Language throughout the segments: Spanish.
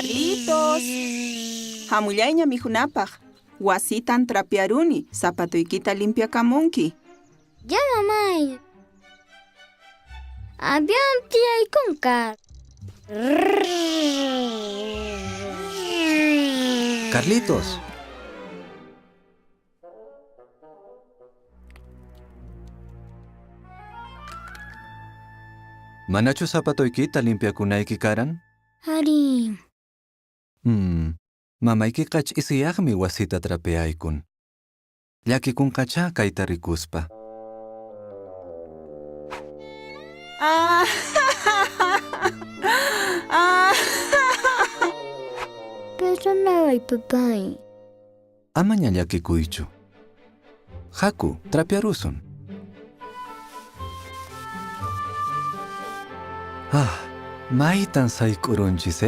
Carlitos, hamullayña mijunapaq. Wasitan trapearuni, zapatuykita limpiakamunki. Ya, mamay. Avión tiyaykunqa. Carlitos. Manachu zapatuykita limpiakunayki karan? Ari. Mamaykiqach isiyaqmi wasita trapeaykun. Llakikunqachá kayta rikuspa. Perdóname, papay. Amaña llakikuychu. Haku, trapearusun. Maytan sayk'urunchis,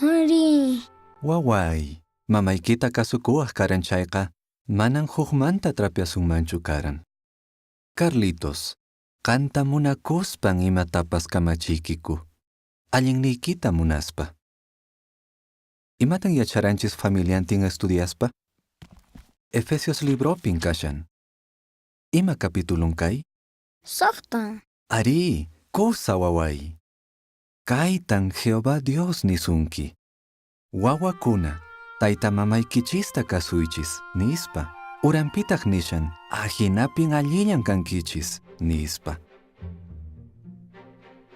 Ari. Waway, mamaykita kasukuwaq karan chayqa, manan hukmanta trapeasunmanchu karan. Carlitos, qanta munakuspan imatapas kamachiykiku. Allinniykita munaspa. Imatan yacharanchis familiantin estudiaspa? Efesios libropin kashan. Ima capitulun kay? Saqta. Ari, kusa waway. Kaytan Jehová Dios nisunki. Wawakuna, tayta-mamaykichista kasuychis, nispa. Urampitaq nishan, ajinapin allillan kankichis, nispa.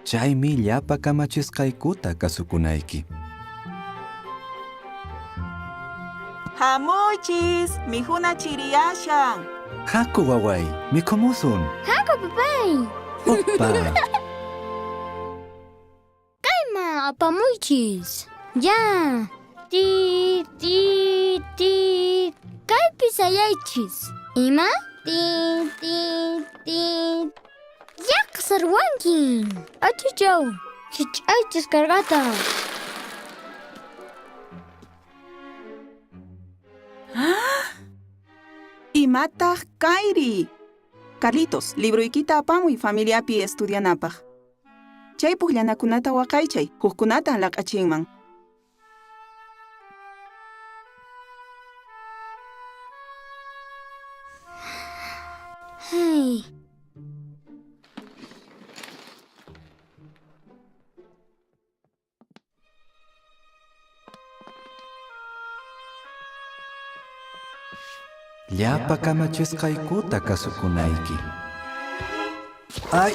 Chaymi llapa kamachisqaykuta kasukunayki. Hamuchis, mijuna chiriyashan. Haku waway, mikumusun. Haku, papay. Opa. Kayma apamuychis. Ya. Ti. Kaypi sayaychis. Ima? Ti. Yak sarwanki. Achichaw. Chichaychis kargata. Imataq kayri. Carlitos, libruykita apamuy familiapi estudianapaq. Chay pukllanakunata waqaychay, hukkunata laq'achinman. Hey. Llapa kamachisqaykuta kasukunayki. Ay.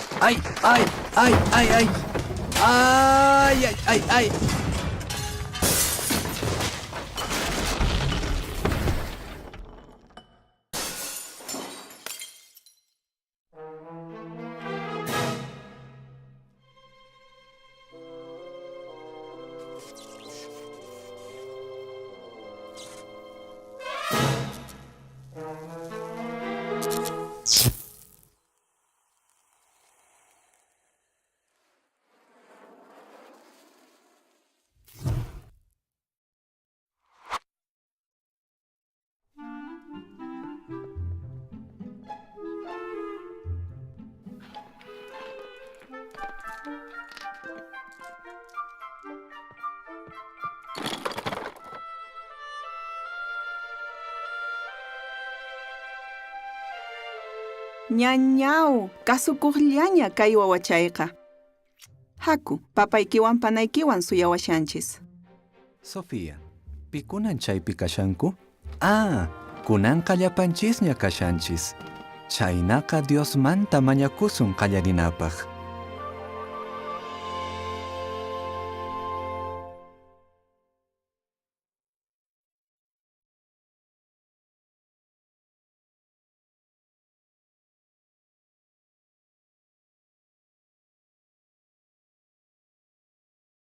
Ñañaw, kasukuqllaña kay wawachayqa. Haku, papaykiwan panaykiwan suyawashanchis. Sofía, pikunan chaypi kashanku? Kunanqa llapanchisña kashanchis. Chaynaqa Diosmanta mañakusun qallarinapaq.